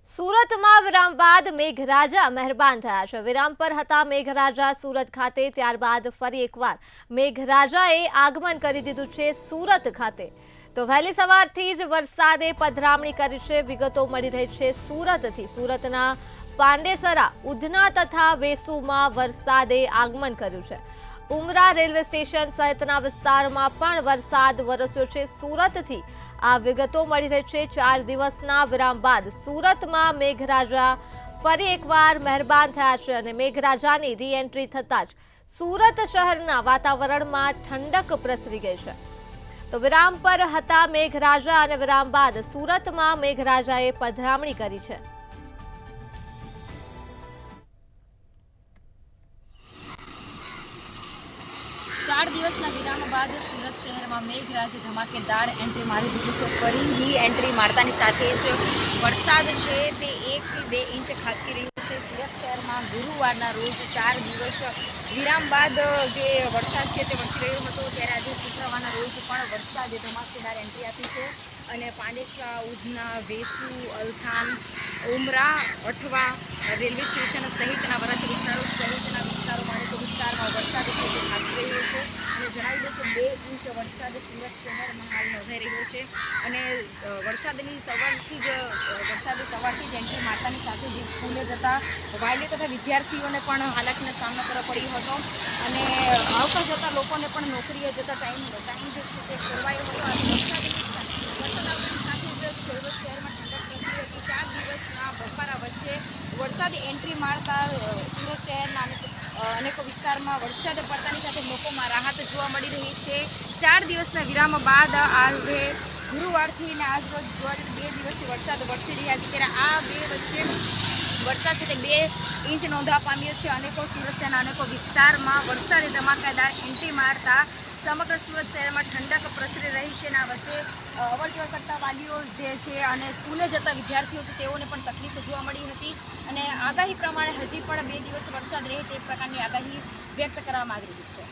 સુરતમાં વિરામ બાદ મેઘરાજા મહેરબાન થયા છે। વિરામ પર હતા મેઘરાજા સુરત ખાતે, ત્યારબાદ ફરી એકવાર મેઘરાજાએ આગમન કરી દીધું છે સુરત ખાતે। તો વહેલી સવારથી જ વરસાદે પધરામણી કરી છે। વિગતો મળી રહી છે સુરતથી। સુરતના પાંડેસરા, ઉધના તથા વેસુમાં વરસાદે આગમન કર્યું છે। ઉમરા રેલવે સ્ટેશન સહિતના વિસ્તારમાં પણ વરસાદ વરસ્યો છે સુરતથી। આ વિગતો મળી રહી છે। 4 દિવસના વિરામ બાદ સુરતમાં મેઘરાજા ફરી એકવાર મહેરબાન થયા છે અને મેઘરાજાની રીએન્ટ્રી થતાં જ સુરત શહેરના વાતાવરણમાં ઠંડક પ્રસરી ગઈ છે। તો વિરામ પર હતા મેઘરાજા અને વિરામ બાદ સુરતમાં મેઘરાજાએ પધરામણી કરી છે। चार દિવસના વિરામ બાદ સુરત શહેરમાં મેઘરાજે ધમાકેદાર એન્ટ્રી મારી દીધી છે। ફરી એન્ટ્રી મારતાની સાથે જ વરસાદ છે તે 1 થી 2 ઇંચ ખાબકી રહ્યો છે। સુરત શહેરમાં ગુરુવારના રોજ 4 દિવસ વિરામ બાદ જે વરસાદ છે તે વરસી રહ્યો હતો, ત્યારે આજે શુક્રવારના રોજ પણ વરસાદે ધમાકેદાર એન્ટ્રી આપી છે અને પાંડેસરા, ઉધના, વેસુ, અલથાણ, ઉમરા, અઠવા રેલવે સ્ટેશન સહિતના વરાછા વિસ્તારો સહિતના વિસ્તારોમાં અનેક વિસ્તારમાં વરસાદ છે તે ખાબકી રહ્યો છે। અને જણાવી દઉં કે 2 ઇંચ વરસાદ સુરત શહેરમાં હાલ નોંધાઈ રહ્યો છે અને વરસાદની સવારથી જ એન્ટ્રી મારતાની સાથે જ સ્કૂલે જતા વાલીઓ તથા વિદ્યાર્થીઓને પણ હાલાકીનો સામનો કરવો પડ્યો હતો અને આવતા જતા લોકોને પણ નોકરીએ જતા ટાઈમ જે છે તે ખોરવાયો હતો અને વરસાદ આવતાની સાથે જ સુરત શહેરમાં ઠંડક પ્રસરી હતી। 4 દિવસના બફારા વચ્ચે વરસાદે એન્ટ્રી મારતા સુરત શહેરના અનેકો વિસ્તારમાં વરસાદ પડતાની સાથે લોકોમાં રાહત જોવા મળી રહી છે। 4 દિવસના વિરામ બાદ આજે ગુરુવારથી અને આજ રોજ 2 દિવસથી વરસાદ વરસી રહ્યા છે, ત્યારે આ બે વચ્ચે વરસાદ છે તે 2 ઇંચ નોંધવા પામ્યો છે। અનેકો સુરત શહેરના અનેકો વિસ્તારમાં વરસાદે ધમાકેદાર એન્ટ્રી મારતા સમગ્ર સુરત શહેરમાં ઠંડક પ્રસરી રહી છે અને આ વચ્ચે અવરજવર કરતા વાલીઓ જે છે અને સ્કૂલે જતા વિદ્યાર્થીઓ છે તેઓને પણ તકલીફ જોવા મળી હતી અને આગાહી પ્રમાણે હજી પણ 2 દિવસ વરસાદ રહે તે પ્રકારની આગાહી વ્યક્ત કરવામાં આવી રહી છે।